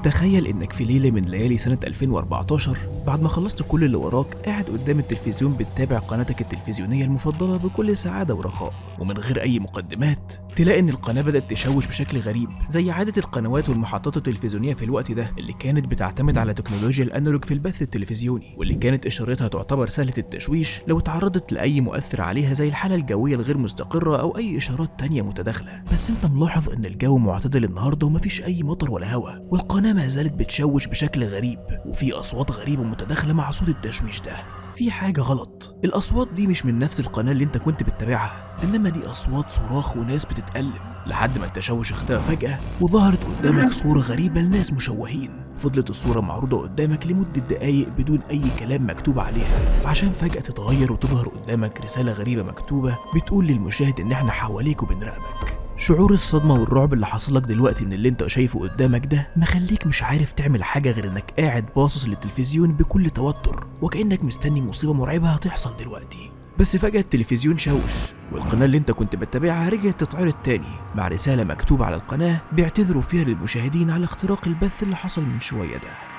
تخيل انك في ليلة من ليالي سنة 2014 بعد ما خلصت كل اللي وراك قاعد قدام التلفزيون بتتابع قناتك التلفزيونية المفضلة بكل سعادة ورخاء، ومن غير اي مقدمات تلاقي ان القناة بدأت تشوش بشكل غريب زي عادة القنوات والمحطات التلفزيونية في الوقت ده اللي كانت بتعتمد على تكنولوجيا الانالوج في البث التلفزيوني، واللي كانت اشارتها تعتبر سهلة التشويش لو تعرضت لأي مؤثر عليها زي الحالة الجوية الغير مستقرة او اي اشارات تانية متداخلة. بس انت ملاحظ ان الجو معتدل النهاردة ومفيش اي مطر ولا هوا، والقناة ما زالت بتشوش بشكل غريب، وفي اصوات غريبة متداخلة مع صوت التشويش ده. في حاجة غلط، الأصوات دي مش من نفس القناة اللي انت كنت بتتابعها، إنما دي أصوات صراخ وناس بتتألم، لحد ما التشوش اختفى فجأة وظهرت قدامك صورة غريبة لناس مشوهين. فضلت الصورة معروضة قدامك لمدة دقايق بدون أي كلام مكتوب عليها، عشان فجأة تتغير وتظهر قدامك رسالة غريبة مكتوبة بتقول للمشاهد إن احنا حواليك وبنراقبك. شعور الصدمة والرعب اللي حصلك دلوقتي من اللي انت شايفه قدامك ده مخليك مش عارف تعمل حاجة غير انك قاعد باصص للتلفزيون بكل توتر، وكأنك مستني مصيبة مرعبة هتحصل دلوقتي. بس فجأة التلفزيون شوش، والقناة اللي انت كنت بتتابعها رجعت تتعرض تاني مع رسالة مكتوبة على القناة بيعتذروا فيها للمشاهدين على اختراق البث اللي حصل من شوية ده.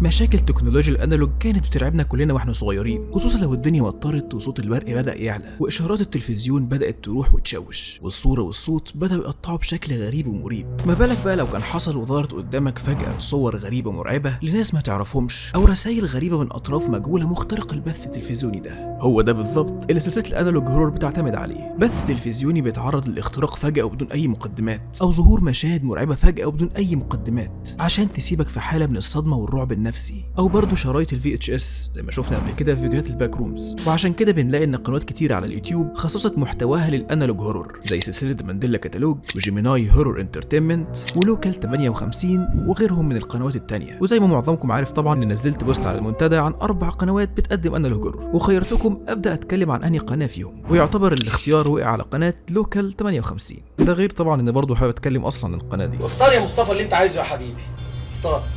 مشاكل تكنولوجيا الانالوج كانت بترعبنا كلنا واحنا صغيرين، خصوصا لو الدنيا مطرت وصوت البرق بدأ يعلى واشارات التلفزيون بدأت تروح وتشوش، والصورة والصوت بدأوا يقطعوا بشكل غريب ومريب. ما بالك بقى لو كان حصل وظهرت قدامك فجأة صور غريبة مرعبة لناس ما تعرفهمش او رسائل غريبة من اطراف مجهولة مخترقة البث التلفزيوني ده. هو ده بالظبط اللي سلسلة الانالوج هورور بتعتمد عليه، بث تلفزيوني بيتعرض للاختراق فجأة وبدون اي مقدمات، او ظهور مشاهد مرعبة فجأة وبدون اي مقدمات عشان تسيبك في حالة من الصدمة والرعب النفسي، او برضه شرايط الفي اتش اس زي ما شفنا قبل كده في فيديوهات الباك رومز. وعشان كده بنلاقي ان قنوات كتير على اليوتيوب خصصت محتواها للانالوج هورور زي سلسله مانديلا كاتالوج وجيميناي هورور انترتينمنت ولوكال 58 وغيرهم من القنوات التانية. وزي ما معظمكم عارف طبعا اني نزلت بوست على المنتدى عن 4 قنوات بتقدم انالوج هورور، وخيرتكم ابدا اتكلم عن انهي قناه فيهم، ويعتبر الاختيار وقع على قناه لوكال 58. ده غير طبعا ان برضه حابب اتكلم اصلا عن القناه دي. واختار يا مصطفى اللي انت عايزه يا حبيبي،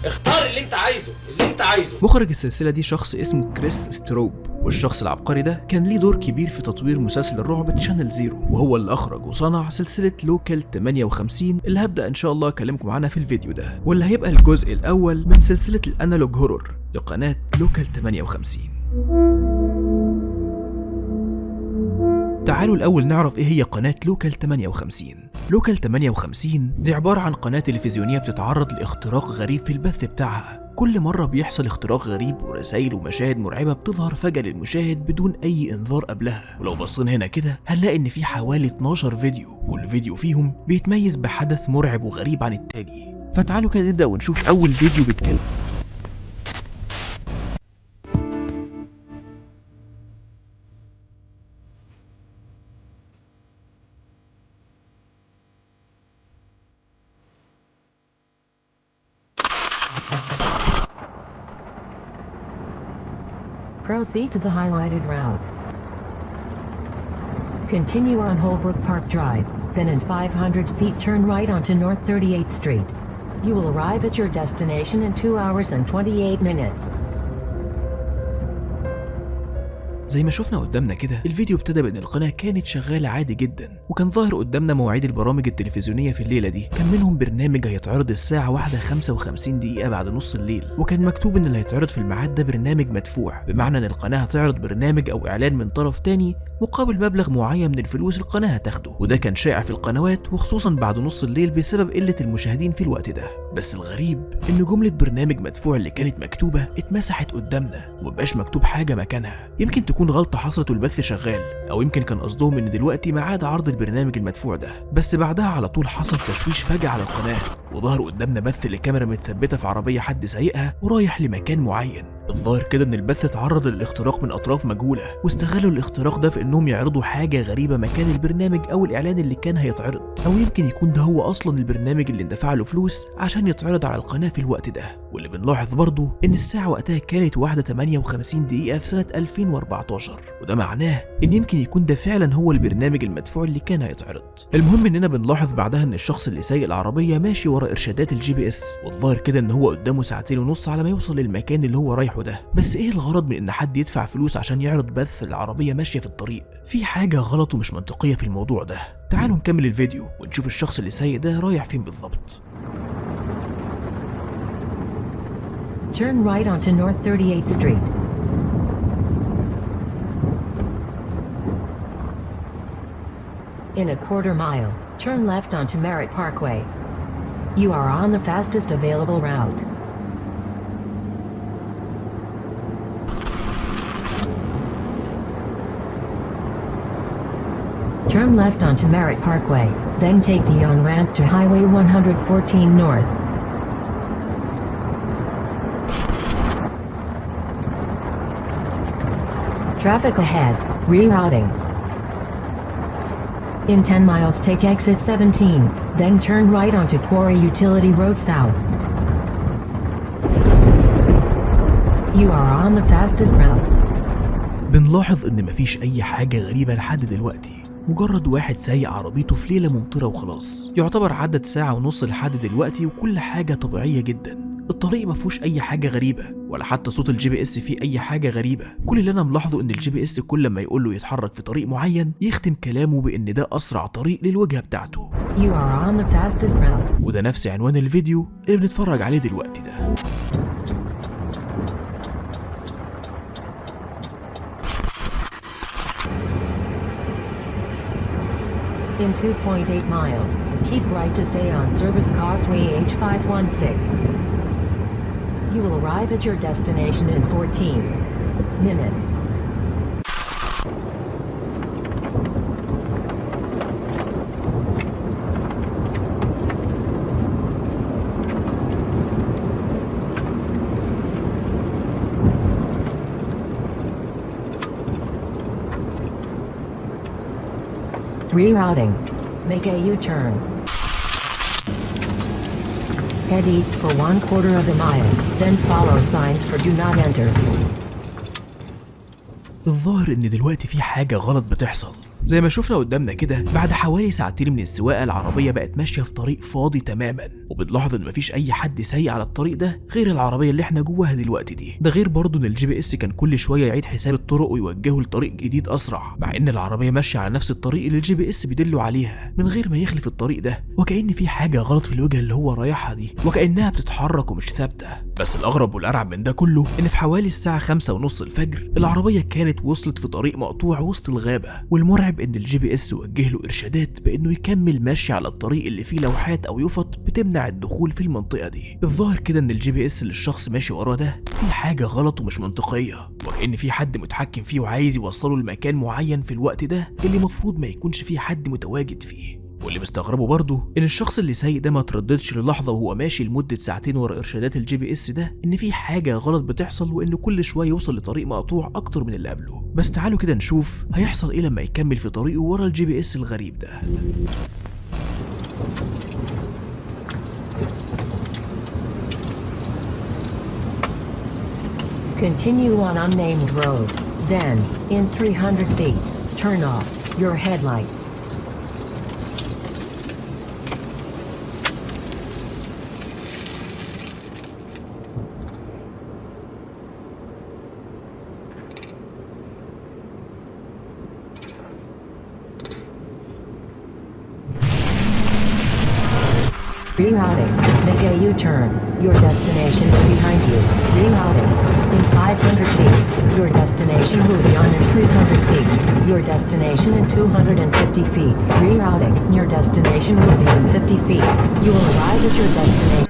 اختار اللي انت عايزه. مخرج السلسله دي شخص اسمه كريس ستروب، والشخص العبقري ده كان ليه دور كبير في تطوير مسلسل الرعب تشانل زيرو، وهو اللي اخرج وصنع سلسله لوكال 58 اللي هبدا ان شاء الله اكلمكم عنها في الفيديو ده، واللي هيبقى الجزء الاول من سلسله الانالوج هورور لقناه لوكال 58. تعالوا الأول نعرف إيه هي قناة لوكال 58. لوكال 58 دي عبارة عن قناة تلفزيونية بتتعرض لاختراق غريب في البث بتاعها. كل مرة بيحصل اختراق غريب ورسائل ومشاهد مرعبة بتظهر فجأة للمشاهد بدون أي إنذار قبلها، ولو بصينا هنا كده هنلاقي إن في حوالي 12 فيديو، كل فيديو فيهم بيتميز بحدث مرعب وغريب عن التاني. فتعالوا كده نبدأ ونشوف أول فيديو بيتكلم. Proceed to the highlighted route. Continue on Holbrook Park Drive, then in 500 feet turn right onto North 38th Street. You will arrive at your destination in 2 hours and 28 minutes. زي ما شفنا قدامنا كده الفيديو ابتدى بان القناة كانت شغالة عادي جدا، وكان ظاهر قدامنا مواعيد البرامج التلفزيونية في الليلة دي. كان منهم برنامج هيتعرض الساعة 1:55 بعد نص الليل، وكان مكتوب ان اللي هيتعرض في الميعاد ده برنامج مدفوع، بمعنى ان القناة هتعرض برنامج او اعلان من طرف تاني مقابل مبلغ معين من الفلوس القناة هتاخده، وده كان شائع في القنوات وخصوصا بعد نص الليل بسبب قلة المشاهدين في الوقت ده. بس الغريب ان جملة برنامج مدفوع اللي كانت مكتوبة اتمسحت قدامنا ومبقاش مكتوب حاجة مكانها. يمكن تكون غلطة حصلت والبث شغال، او يمكن كان قصدهم ان دلوقتي ميعاد عرض البرنامج المدفوع ده. بس بعدها على طول حصل تشويش فجأة على القناة، وظهر قدامنا بث لكاميرا متثبتة في عربية حد سايقها ورايح لمكان معين. الظاهر كده ان البث اتعرض للاختراق من اطراف مجهولة، واستغلوا الاختراق ده في انهم يعرضوا حاجة غريبة مكان البرنامج او الاعلان اللي كان هيتعرض، او يمكن يكون ده هو اصلا البرنامج اللي اندفع له فلوس عشان يتعرض على القناة في الوقت ده. واللي بنلاحظ برضه ان الساعة وقتها كانت 1:58 في سنة 2014، وده معناه ان يمكن يكون ده فعلا هو البرنامج المدفوع اللي كان هيتعرض. المهم اننا بنلاحظ بعدها ان الشخص اللي سايق العربيه ماشي ورا ارشادات الجي بي اس، والظاهر كده ان هو قدامه 2.5 ساعات على ما يوصل للمكان اللي هو رايحه ده. بس ايه الغرض من ان حد يدفع فلوس عشان يعرض بث العربيه ماشيه في الطريق؟ في حاجه غلط ومش منطقيه في الموضوع ده. تعالوا نكمل الفيديو ونشوف الشخص اللي سايق ده رايح فين بالظبط. Turn right onto North 38th Street. In a quarter mile, turn left onto Merritt Parkway. You are on the fastest available route. Turn left onto Merritt Parkway, then take the on-ramp to Highway 114 North. Traffic ahead, rerouting. In 10 miles take exit 17, then turn right onto Quarry Utility Road South. You are on the fastest route. بنلاحظ ان مفيش اي حاجة غريبة لحد دلوقتي، مجرد واحد سايق عربيته في ليلة ممطرة وخلاص. يعتبر عدت 1.5 ساعة لحد دلوقتي وكل حاجة طبيعية جدا. الطريق ما فيهوش اي حاجه غريبه، ولا حتى صوت الجي بي اس فيه اي حاجه غريبه. كل اللي انا ملاحظه ان الجي بي اس كل ما يقول له يتحرك في طريق معين يختم كلامه بان ده اسرع طريق للوجهه بتاعته. You are on the fastest route. وده نفس عنوان الفيديو اللي بنتفرج عليه دلوقتي ده. In 2.8 miles, keep right to stay on Service Causeway H516. You will arrive at your destination in 14 minutes. Rerouting. Make a U-turn. Head east for 1/4 of a mile, then follow signs for do not enter. الظاهر ان دلوقتي في حاجة غلط بتحصل. زي ما شفنا قدامنا كده، بعد حوالي 2 ساعات من السواقه العربيه بقت ماشيه في طريق فاضي تماما، وبنلاحظ ان مفيش اي حد سايق على الطريق ده غير العربيه اللي احنا جواها دلوقتي دي. ده غير برضه ان الجي بي اس كان كل شويه يعيد حساب الطرق ويوجهه لطريق جديد اسرع، مع ان العربيه ماشيه على نفس الطريق اللي الجي بي اس بيدله عليها من غير ما يخلف الطريق ده، وكأن في حاجه غلط في الوجهه اللي هو رايحها دي، وكأنها بتتحرك ومش ثابته. بس الاغرب والارعب من ده كله ان في حوالي الساعه 5:30 الفجر العربيه كانت وصلت في طريق مقطوع وسط الغابه، والمرعب ان الجي بي اس وجه له ارشادات بانه يكمل ماشي على الطريق اللي فيه لوحات او يفط بتمنع الدخول في المنطقه دي. الظاهر كده ان الجي بي اس اللي الشخص ماشي وراه ده في حاجه غلط ومش منطقيه، وكأن في حد متحكم فيه وعايز يوصله لمكان معين في الوقت ده اللي المفروض ما يكونش فيه حد متواجد فيه. واللي مستغربه برضه ان الشخص اللي سايق ده ما ترددش للحظه وهو ماشي لمده 2 ساعات ورا ارشادات الجي بي اس ده ان في حاجه غلط بتحصل، وان كل شويه يوصل لطريق مقطوع اكتر من اللي قبله. بس تعالوا كده نشوف هيحصل ايه لما يكمل في طريقه ورا الجي بي اس الغريب ده. Continue on unnamed road. Then, in 300 feet, turn off your headlights. Rerouting. Make a U-turn. Your destination is behind you. Rerouting. In 500 feet. Your destination will be on in 300 feet. Your destination in 250 feet. Rerouting. Your destination will be in 50 feet. You will arrive at your destination.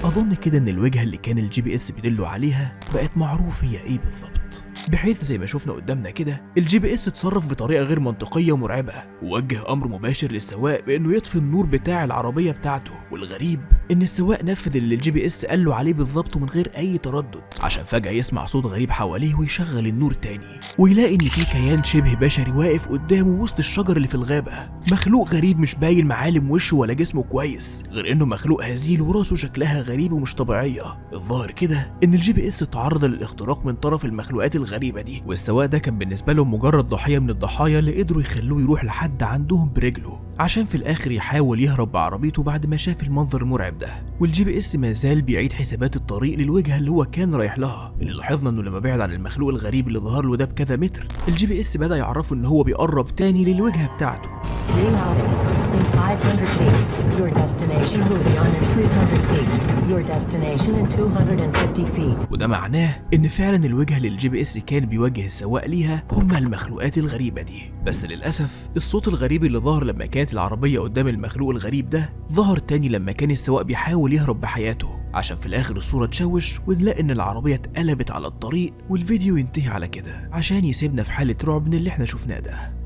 اظن كده ان الوجهه اللي كان الجي بي اس بيدله عليها بقت معروف هي ايه بالظبط، بحيث زي ما شفنا قدامنا كده الجي بي اس اتصرف بطريقه غير منطقيه ومرعبه، ووجه امر مباشر للسواق بانه يطفي النور بتاع العربيه بتاعته. والغريب ان السواق نفذ اللي الجي بي اس قال له عليه بالظبط ومن غير اي تردد، عشان فجأة يسمع صوت غريب حواليه ويشغل النور تاني ويلاقي ان في كيان شبه بشري واقف قدامه وسط الشجر اللي في الغابة. مخلوق غريب مش باين معالم وشه ولا جسمه كويس، غير انه مخلوق هزيل وراسه شكلها غريب ومش طبيعية. الظاهر كده ان الجي بي اس تعرض للاختراق من طرف المخلوقات الغريبة دي، والسواق ده كان بالنسبة له مجرد ضحية من الضحايا اللي قدروا يخلوه يروح لحد عندهم برجله، عشان في الاخر يحاول يهرب بعربيته بعد ما شاف المنظر المرعب ده. والجي بي اس ما زال بيعيد حسابات الطريق للوجهة اللي هو كان رايح لها، اللي لاحظنا انه لما بعد عن المخلوق الغريب اللي ظهر له ده بكذا متر، الجي بي اس بدأ يعرفه ان هو بيقرب تاني للوجهة بتاعته. Rerouting. In 500 feet, your destination will be on in 300 feet. Your destination in 250 feet. وده معناه ان فعلا الوجهة اللي الجي بي اس كان بيوجه السواق ليها هما المخلوقات الغريبة دي. بس للأسف الصوت الغريب اللي ظهر لما كانت العربية قدام المخلوق الغريب ده ظهر تاني لما كان السواق بيحاول يهرب بحياته، عشان في الآخر الصورة تشوش ونلاقي ان العربية اتقلبت على الطريق والفيديو ينتهي على كده، عشان يسيبنا في حالة رعب من اللي احنا شفناه ده.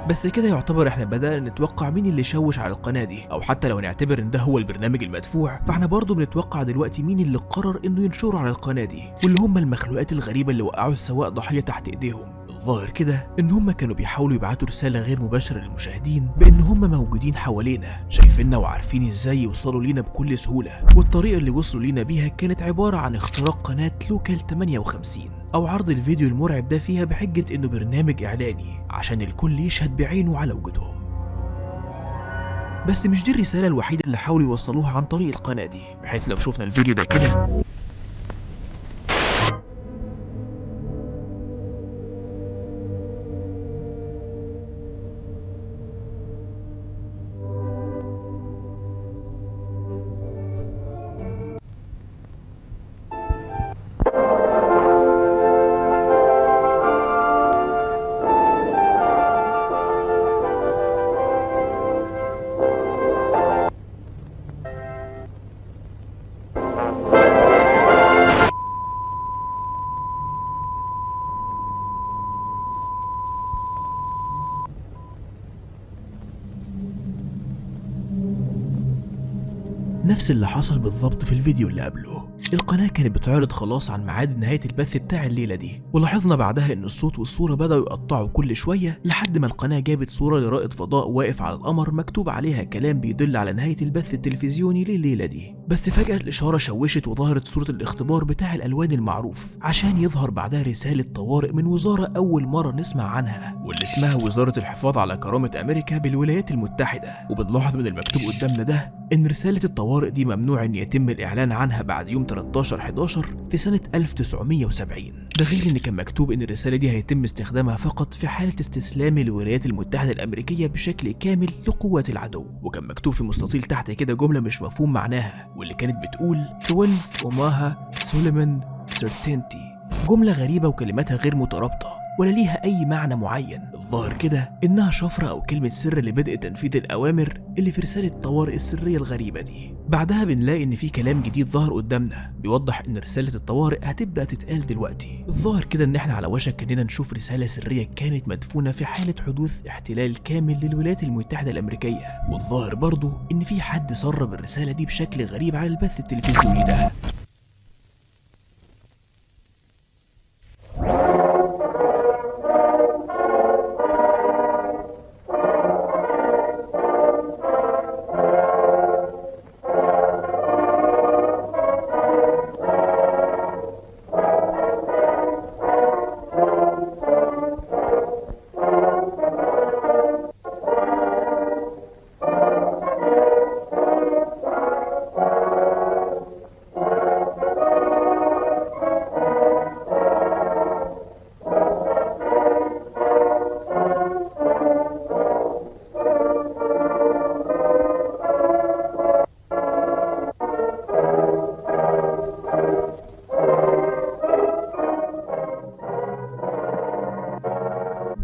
بس كده يعتبر احنا بدأنا نتوقع مين اللي شوش على القناة دي، او حتى لو نعتبر ان ده هو البرنامج المدفوع، فاحنا برضه بنتوقع دلوقتي مين اللي قرر انه ينشره على القناة دي، واللي هم المخلوقات الغريبة اللي وقعوا السواق ضحية تحت ايديهم. الظاهر كده ان هم كانوا بيحاولوا يبعتوا رسالة غير مباشرة للمشاهدين بان هم موجودين حوالينا، شايفيننا وعارفين ازاي يوصلوا لينا بكل سهولة. والطريقة اللي وصلوا لينا بيها كانت عبارة عن اختراق قناة لوكال 58 او عرض الفيديو المرعب ده فيها بحجة انه برنامج اعلاني عشان الكل يشهد بعينه على وجودهم. بس مش دي الرسالة الوحيدة اللي حاولوا يوصلوها عن طريق القناة دي، بحيث لو شفنا الفيديو ده كده نفس اللي حصل بالظبط في الفيديو اللي قبله. القناة كانت بتعرض خلاص عن ميعاد نهاية البث بتاع الليلة دي، ولاحظنا بعدها ان الصوت والصورة بدأوا يقطعوا كل شوية لحد ما القناة جابت صورة لرائد فضاء واقف على القمر مكتوب عليها كلام بيدل على نهاية البث التلفزيوني لليلة دي. بس فجأة الإشارة شوشت وظهرت صورة الاختبار بتاع الألوان المعروف، عشان يظهر بعدها رسالة طوارئ من وزارة أول مرة نسمع عنها، واللي اسمها وزارة الحفاظ على كرامة أمريكا بالولايات المتحدة. وبنلاحظ من المكتوب قدامنا ده إن رسالة الطوارئ دي ممنوع إن يتم الإعلان عنها بعد يوم 13/11 في سنة 1970. ده غير إن كان مكتوب إن الرسالة دي هيتم استخدامها فقط في حالة استسلام الولايات المتحدة الأمريكية بشكل كامل لقوات العدو. وكان مكتوب في مستطيل تحت كده جملة مش مفهوم معناها، واللي كانت بتقول 12 أوماها سوليمان سيرتينتي، جملة غريبة وكلماتها غير مترابطة ولا ليها أي معنى معين. الظاهر كده إنها شفرة أو كلمة سر لبدء تنفيذ الأوامر اللي في رسالة الطوارئ السرية الغريبة دي. بعدها بنلاقي إن في كلام جديد ظهر قدامنا بيوضح إن رسالة الطوارئ هتبدأ تتقال دلوقتي. الظاهر كده إن إحنا على وشك إننا نشوف رسالة سرية كانت مدفونة في حالة حدوث احتلال كامل للولايات المتحدة الأمريكية. والظاهر برضو إن في حد سرب الرسالة دي بشكل غريب على البث التلفزيوني ده.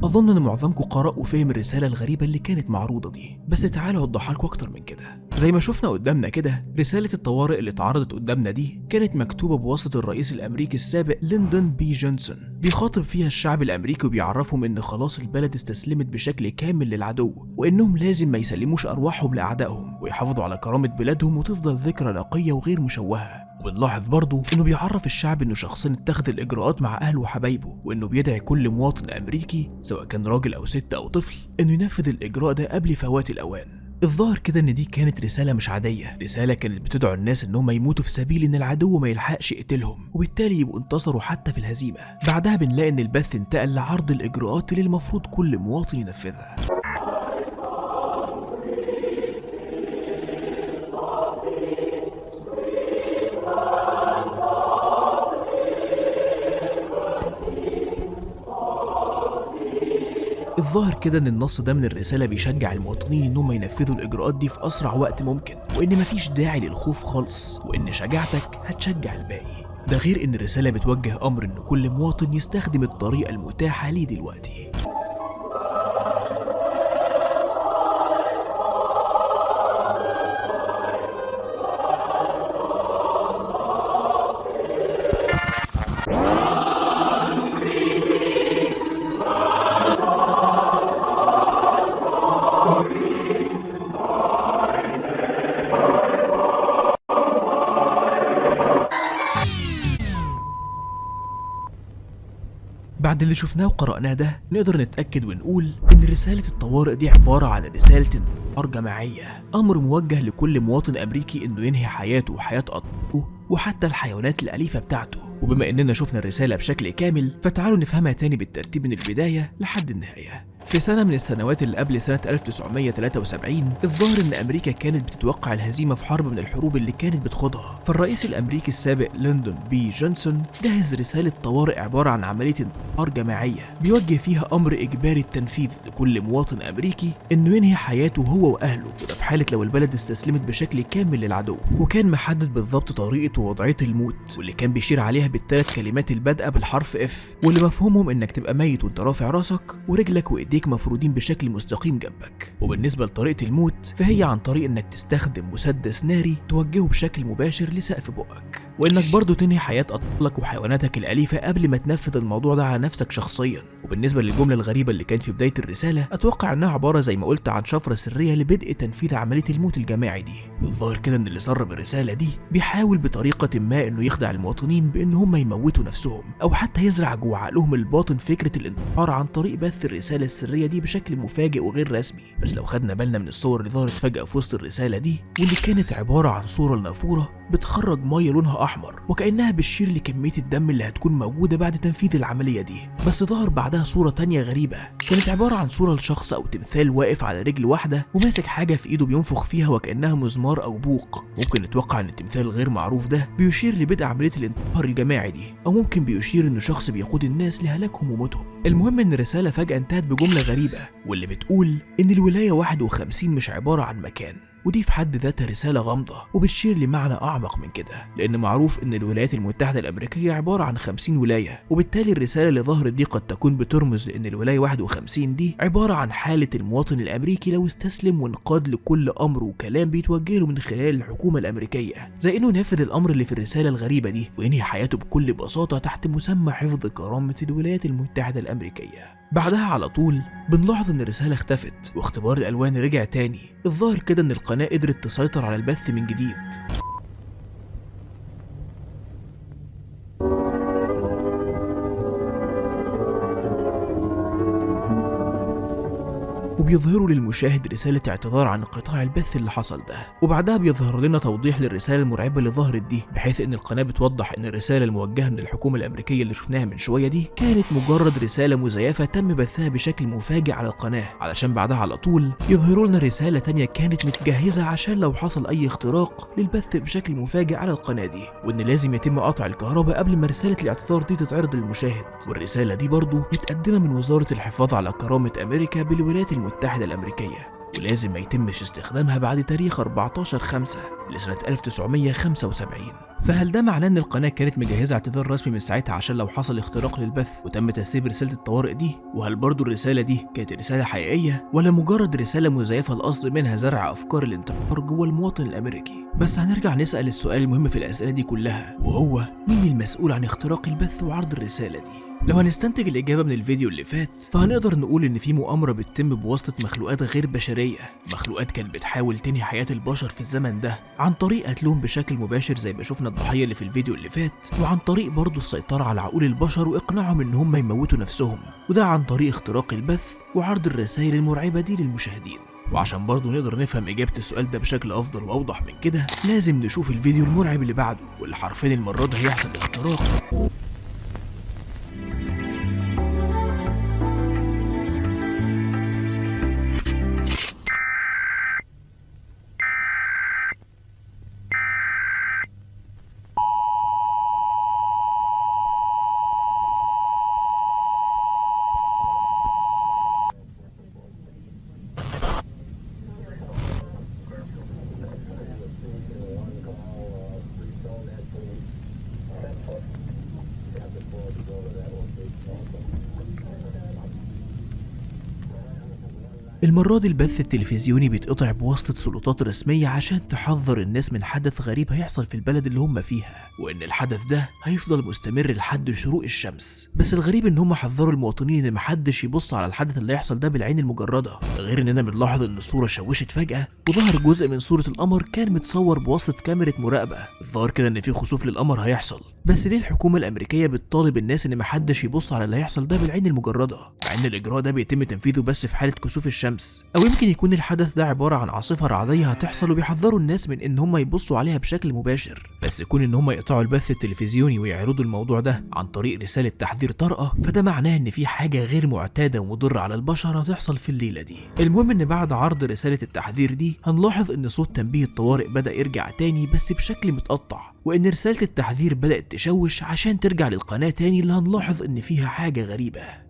أظن إن معظمكم قرأ وفهم الرسالة الغريبة اللي كانت معروضة دي، بس تعالوا أوضحها لكم أكتر من كده. زي ما شفنا قدامنا كده، رسالة الطوارئ اللي اتعرضت قدامنا دي كانت مكتوبة بواسطة الرئيس الأمريكي السابق ليندون بي جونسون، بيخاطب فيها الشعب الأمريكي وبيعرفهم إن خلاص البلد استسلمت بشكل كامل للعدو، وإنهم لازم ما يسلموش أرواحهم لأعدائهم ويحافظوا على كرامة بلادهم وتفضل ذكرى نقية وغير مشوهة. وبنلاحظ برضه إنه بيعرف الشعب إنه شخصيا اتخذ الإجراءات مع أهله وحبايبه، وإنه بيدعي كل مواطن أمريكي سواء كان راجل أو ست أو طفل إنه ينفذ الإجراء ده قبل فوات الأوان. الظاهر كده ان دي كانت رسالة مش عادية، رسالة كانت بتدعو الناس انهم يموتوا في سبيل ان العدو ما يلحقش يقتلهم، وبالتالي يبقوا انتصروا حتى في الهزيمة. بعدها بنلاقي ان البث انتقل لعرض الاجراءات اللي المفروض كل مواطن ينفذها. الظاهر كده ان النص ده من الرسالة بيشجع المواطنين انهم ينفذوا الاجراءات دي في اسرع وقت ممكن، وان مفيش داعي للخوف خالص، وان شجاعتك هتشجع الباقي. ده غير ان الرسالة بتوجه امر ان كل مواطن يستخدم الطريقة المتاحة ليه دلوقتي. بعد اللي شفناه وقرأناه ده نقدر نتأكد ونقول إن رسالة الطوارئ دي عبارة عن رسالة انتحار جماعية، أمر موجه لكل مواطن أمريكي إنه ينهي حياته وحياة أطفاله وحتى الحيوانات الأليفة بتاعته. وبما إننا شفنا الرسالة بشكل كامل فتعالوا نفهمها تاني بالترتيب من البداية لحد النهاية. في سنة من السنوات اللي قبل سنة 1973 الظاهر إن أمريكا كانت بتتوقع الهزيمة في حرب من الحروب اللي كانت بتخوضها، فالرئيس الأمريكي السابق ليندون بي جونسون جهز رسالة طوارئ عبارة عن عملية انتحار جماعية بيوجه فيها أمر إجباري التنفيذ لكل مواطن أمريكي إنه ينهي حياته هو وأهله، وده في حالة لو البلد استسلمت بشكل كامل للعدو. وكان محدد بالضبط طريقة ووضعية الموت، واللي كان بيشير عليها بالثلاث كلمات البادئة بالحرف اف، واللي مفهومهم إنك تبقى ميت وأنت رافع راسك ورجلك وإيديك مفرودين بشكل مستقيم جنبك. وبالنسبة لطريقة الموت فهي عن طريق انك تستخدم مسدس ناري توجهه بشكل مباشر لسقف بقك، وانك برضو تنهي حياة اطفالك وحيواناتك الاليفة قبل ما تنفذ الموضوع ده على نفسك شخصيا. وبالنسبة للجملة الغريبة اللي كانت في بداية الرسالة اتوقع انها عبارة زي ما قلت عن شفرة سرية لبدء تنفيذ عملية الموت الجماعي دي. الظاهر كده ان اللي سرب الرسالة دي بيحاول بطريقة ما انه يخدع المواطنين بان هم يموتوا نفسهم، او حتى يزرع جوه عقلهم الباطن فكرة الانتحار عن طريق بث الرسالة السرية دي بشكل مفاجئ وغير رسمي. بس لو خدنا بالنا من الصور اللي ظهرت فجأة في وسط الرسالة دي، واللي كانت عبارة عن صورة لنافورة بتخرج مية لونها أحمر وكأنها بتشير لكمية الدم اللي هتكون موجودة بعد تنفيذ العملية دي، بس ظهر بعدها صورة تانية غريبة كانت عبارة عن صورة لشخص أو تمثال واقف على رجل واحدة وماسك حاجة في إيده بينفخ فيها وكأنها مزمار أو بوق. ممكن نتوقع إن التمثال الغير معروف ده بيشير لبدء عملية الانتحار الجماعي دي، أو ممكن بيشير إنه شخص بيقود الناس لهلاكهم وموتهم. المهم إن الرسالة فجأة انتهت بجملة غريبة واللي بتقول إن الولاية 51 مش عبارة عن مكان، ودي في حد ذاتها رسالة غامضة وبتشير لمعنى أعمق من كده، لأن معروف إن الولايات المتحدة الأمريكية عبارة عن 50 ولاية، وبالتالي الرسالة اللي ظهرت دي قد تكون بترمز لأن الولاية 51 دي عبارة عن حالة المواطن الأمريكي لو استسلم وانقاد لكل أمر وكلام بيتوجه له من خلال الحكومة الأمريكية، زي إنه ينفذ الأمر اللي في الرسالة الغريبة دي وينهي حياته بكل بساطة تحت مسمى حفظ كرامة الولايات المتحدة الأمريكية. بعدها على طول بنلاحظ ان الرسالة اختفت واختبار الالوان رجع تاني. الظاهر كده ان القناة قدرت تسيطر على البث من جديد. وبيظهروا للمشاهد رسالة اعتذار عن انقطاع البث اللي حصل ده، وبعدها بيظهر لنا توضيح للرسالة المرعبة اللي ظهرت دي، بحيث ان القناة بتوضح ان الرسالة الموجهة من الحكومة الامريكية اللي شفناها من شوية دي كانت مجرد رسالة مزيفة تم بثها بشكل مفاجئ على القناة، علشان بعدها على طول يظهروا لنا رسالة تانية كانت متجهزة عشان لو حصل اي اختراق للبث بشكل مفاجئ على القناة دي، وان لازم يتم قطع الكهرباء قبل ما رسالة الاعتذار دي تتعرض للمشاهد. والرسالة دي برضو متقدمة من وزارة الحفاظ على كرامة امريكا بالولايات المتحدة الامريكية، ولازم ما يتمش استخدامها بعد تاريخ 14/5 لسنة 1975. فهل ده معناه ان القناة كانت مجهزة اعتذار رسمي من ساعتها عشان لو حصل اختراق للبث وتم تسريب رسالة الطوارئ دي؟ وهل برضو الرسالة دي كانت رسالة حقيقية ولا مجرد رسالة مزيفة القصد منها زرع افكار الانتحار جوه المواطن الامريكي؟ بس هنرجع نسأل السؤال المهم في الاسئلة دي كلها، وهو مين المسؤول عن اختراق البث وعرض الرسالة دي؟ لو هنستنتج الإجابة من الفيديو اللي فات فهنقدر نقول إن في مؤامرة بتتم بواسطة مخلوقات غير بشرية، مخلوقات كانت بتحاول تنهي حياة البشر في الزمن ده عن طريق قتلهم بشكل مباشر زي ما شفنا الضحية اللي في الفيديو اللي فات، وعن طريق برضه السيطرة على عقول البشر وإقناعهم إن هم يموتوا نفسهم، وده عن طريق اختراق البث وعرض الرسائل المرعبة دي للمشاهدين. وعشان برضه نقدر نفهم إجابة السؤال ده بشكل أفضل وأوضح من كده لازم نشوف الفيديو المرعب اللي بعده، واللي حرفيا المرة دي هيحصل اختراق. المرة دي البث التلفزيوني بيتقطع بواسطة سلطات رسمية عشان تحذر الناس من حدث غريب هيحصل في البلد اللي هم فيها، وإن الحدث ده هيفضل مستمر لحد شروق الشمس. بس الغريب إن هم حذروا المواطنين إن محدش يبص على الحدث اللي هيحصل ده بالعين المجردة، غير إننا بنلاحظ إن الصورة شوشت فجأة وظهر جزء من صورة القمر كان متصور بواسطة كاميرا مراقبة. الظاهر كده إن في خسوف للقمر هيحصل، بس ليه الحكومة الأمريكية بتطالب الناس إن محدش يبص على اللي هيحصل ده بالعين المجردة، مع إن الإجراء ده بيتم تنفيذه بس في حالة كسوف الشمس؟ أو يمكن يكون الحدث ده عبارة عن عاصفة رعدية هتحصل وبيحذروا الناس من إن هم يبصوا عليها بشكل مباشر، بس يكون إن هم يقطعوا البث التلفزيوني ويعرضوا الموضوع ده عن طريق رسالة تحذير طارئة، فده معناه إن في حاجة غير معتادة ومضرة على البشر هتحصل في الليلة دي. المهم إن بعد عرض رسالة التحذير دي هنلاحظ إن صوت تنبيه الطوارئ بدأ يرجع تاني بس بشكل متقطع، وإن رسالة التحذير بدأت تشوش عشان ترجع للقناة تاني اللي هنلاحظ إن فيها حاجة غريبة.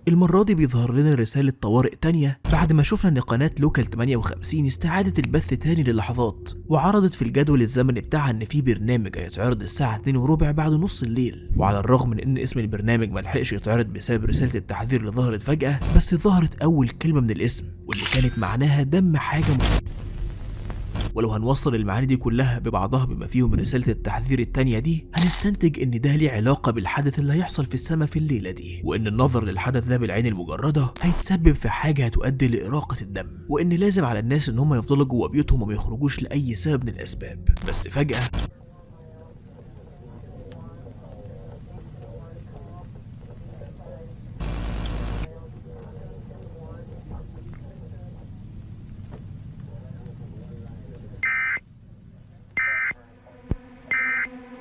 المرة دي بيظهر لنا رسالة طوارئ تانية بعد ما شفنا ان قناة لوكال 58 استعادت البث تاني للحظات، وعرضت في الجدول الزمني بتاعها ان في برنامج هيتعرض الساعة 2:15 بعد نص الليل. وعلى الرغم من ان اسم البرنامج ملحقش يتعرض بسبب رسالة التحذير اللي ظهرت فجأة، بس ظهرت اول كلمة من الاسم واللي كانت معناها دم حاجة ولو هنوصل المعاني دي كلها ببعضها بما فيهم رسالة التحذير التانية دي، هنستنتج ان ده ليه علاقة بالحدث اللي هيحصل في السماء في الليلة دي، وان النظر للحدث ده بالعين المجردة هيتسبب في حاجة هتؤدي لإراقة الدم، وان لازم على الناس ان هم يفضلوا جوه بيوتهم وما يخرجوش لأي سبب من الأسباب. بس فجأة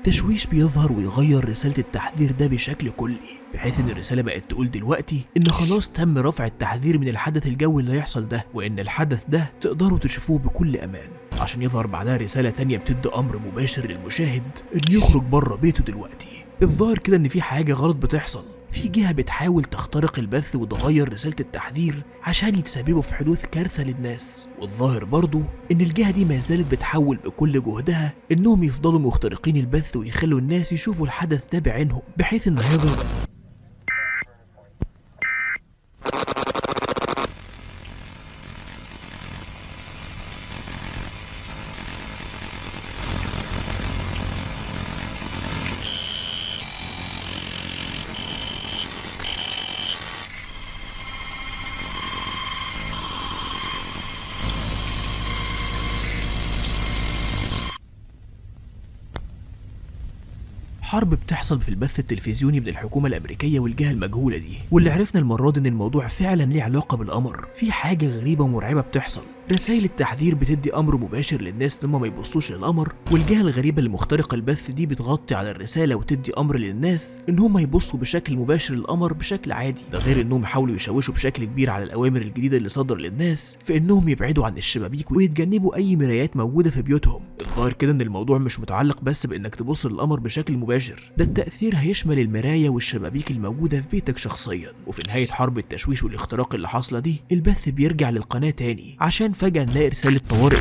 تشويش بيظهر ويغير رسالة التحذير ده بشكل كلي، بحيث ان الرسالة بقت تقول دلوقتي ان خلاص تم رفع التحذير من الحدث الجوي اللي هيحصل ده، وان الحدث ده تقدروا تشوفوه بكل امان، عشان يظهر بعدها رسالة تانية بتدي امر مباشر للمشاهد ان يخرج بره بيته دلوقتي. الظاهر كده ان في حاجة غلط بتحصل، في جهة بتحاول تخترق البث وتغير رسالة التحذير عشان يتسببوا في حدوث كارثة للناس، والظاهر برضو ان الجهة دي ما زالت بتحاول بكل جهدها انهم يفضلوا مخترقين البث ويخلوا الناس يشوفوا الحدث ده بعينهم، بحيث انه هيظهر حرب بتحصل في البث التلفزيوني بين الحكومة الأمريكية والجهة المجهولة دي، واللي عرفنا المرة دي إن الموضوع فعلا ليه علاقة بالقمر، في حاجة غريبة ومرعبة بتحصل، رسائل التحذير بتدي امر مباشر للناس ان هم ما يبصوش للقمر، والجهه الغريبه اللي مخترقه البث دي بتغطي على الرساله وتدي امر للناس ان هم يبصوا بشكل مباشر للقمر بشكل عادي. ده غير انهم يحاولوا يشوشوا بشكل كبير على الاوامر الجديده اللي صدر للناس في انهم يبعدوا عن الشبابيك ويتجنبوا اي مرايات موجوده في بيوتهم. الظاهر كده ان الموضوع مش متعلق بس بانك تبص للقمر بشكل مباشر، ده التاثير هيشمل المرايه والشبابيك الموجوده في بيتك شخصيا. وفي نهايه حرب التشويش والاختراق اللي حاصله دي، البث بيرجع للقناه تاني عشان فجاه نلاقي رساله طوارئ.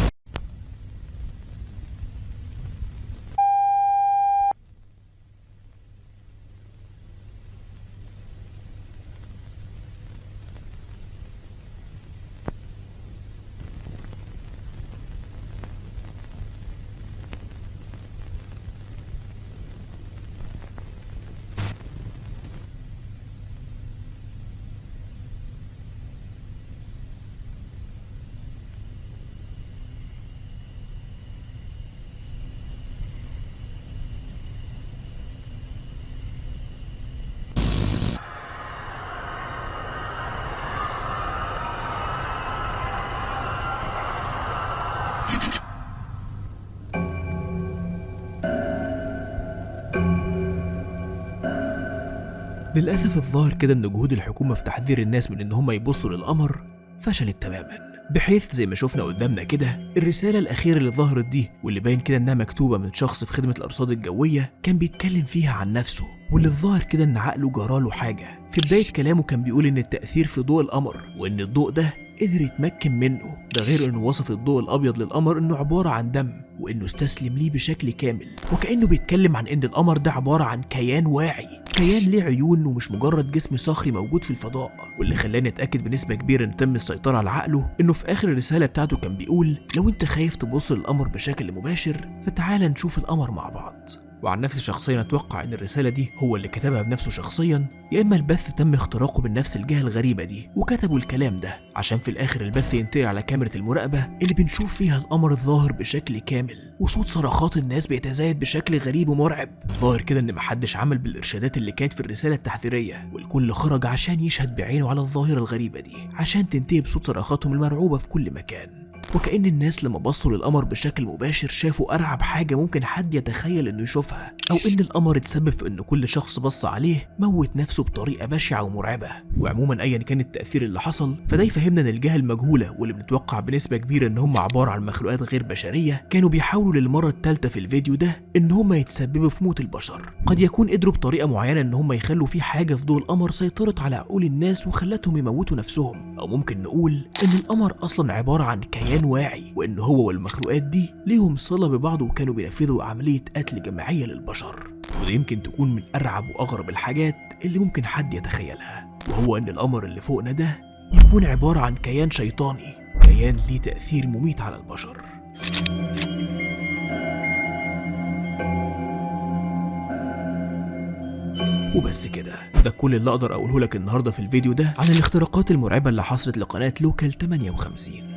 للأسف الظاهر كده إن جهود الحكومة في تحذير الناس من إن هم يبصوا للقمر فشلت تماما، بحيث زي ما شفنا قدامنا كده الرسالة الأخيرة اللي ظهرت دي واللي باين كده إنها مكتوبة من شخص في خدمة الأرصاد الجوية كان بيتكلم فيها عن نفسه، واللي الظاهر كده إن عقله جراله حاجة. في بداية كلامه كان بيقول إن التأثير في ضوء القمر وإن الضوء ده قدر يتمكن منه، ده غير انه وصف الضوء الابيض للقمر انه عباره عن دم وانه استسلم ليه بشكل كامل، وكانه بيتكلم عن ان القمر ده عباره عن كيان واعي، كيان ليه عيون ومش مجرد جسم صخري موجود في الفضاء. واللي خلاني اتاكد بنسبه كبيره ان تم السيطره على عقله انه في اخر الرساله بتاعته كان بيقول لو انت خايف تبص للقمر بشكل مباشر فتعال نشوف القمر مع بعض. وعن نفسي شخصيا اتوقع ان الرساله دي هو اللي كتبها بنفسه شخصيا، يا اما البث تم اختراقه من نفس الجهه الغريبه دي وكتبوا الكلام ده عشان في الاخر البث ينتقل على كاميرا المراقبه اللي بنشوف فيها القمر الظاهر بشكل كامل، وصوت صرخات الناس بيتزايد بشكل غريب ومرعب. ظاهر كده ان محدش عمل بالارشادات اللي كانت في الرساله التحذيريه، والكل خرج عشان يشهد بعينه على الظاهره الغريبه دي عشان تنتهي بصوت صرخاتهم المرعوبه في كل مكان. وكأن الناس لما بصوا للقمر بشكل مباشر شافوا أرعب حاجة ممكن حد يتخيل إنه يشوفها، أو إن القمر اتسبب في إن كل شخص بص عليه موت نفسه بطريقة بشعة ومرعبة. وعموما أيا كان التأثير اللي حصل فده يفهمنا إن الجهة المجهولة واللي بنتوقع بنسبة كبيرة إن هم عبارة عن مخلوقات غير بشرية كانوا بيحاولوا للمرة الثالثة في الفيديو ده إن هم يتسببوا في موت البشر. قد يكون قدروا بطريقة معينة إن هم يخلوا في حاجة في ضوء القمر سيطرت على عقول الناس وخلتهم يموتوا نفسهم، أو ممكن نقول إن القمر أصلا عبارة عن كيان واعي وإن هو والمخلوقات دي ليهم صلة ببعض وكانوا بينفذوا عملية قتل جماعية للبشر. وده يمكن تكون من أرعب وأغرب الحاجات اللي ممكن حد يتخيلها، وهو إن القمر اللي فوقنا ده يكون عبارة عن كيان شيطاني، كيان ليه تأثير مميت على البشر. وبس كده، ده كل اللي أقدر أقوله لك النهاردة في الفيديو ده عن الاختراقات المرعبة اللي حصلت لقناة لوكال 58.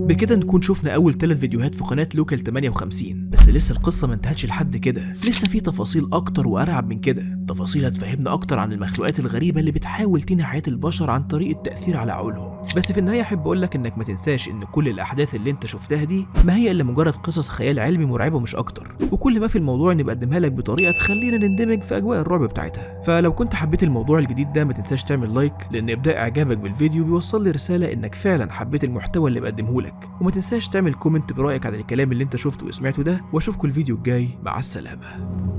بكده نكون شفنا اول 3 فيديوهات في قناه لوكال 58، بس لسه القصه ما انتهتش لحد كده، لسه في تفاصيل اكتر وارعب من كده، تفاصيل هتفهمنا اكتر عن المخلوقات الغريبه اللي بتحاول تنهي حياه البشر عن طريق التاثير على عقولهم. بس في النهايه احب اقول لك انك ما تنساش ان كل الاحداث اللي انت شفتها دي ما هي الا مجرد قصص خيال علمي مرعبه مش اكتر، وكل ما في الموضوع اني بقدمها لك بطريقه تخلينا نندمج في اجواء الرعب بتاعتها. فلو كنت حبيت الموضوع الجديد ده ما تنساش تعمل لايك، لان ابداء اعجابك بالفيديو بيوصل لي رساله انك فعلا حبيت المحتوى اللي بقدمه لك، وما تنساش تعمل كومنت برايك عن الكلام اللي انت شفته وسمعته ده، واشوفكم الفيديو الجاي. مع السلامه.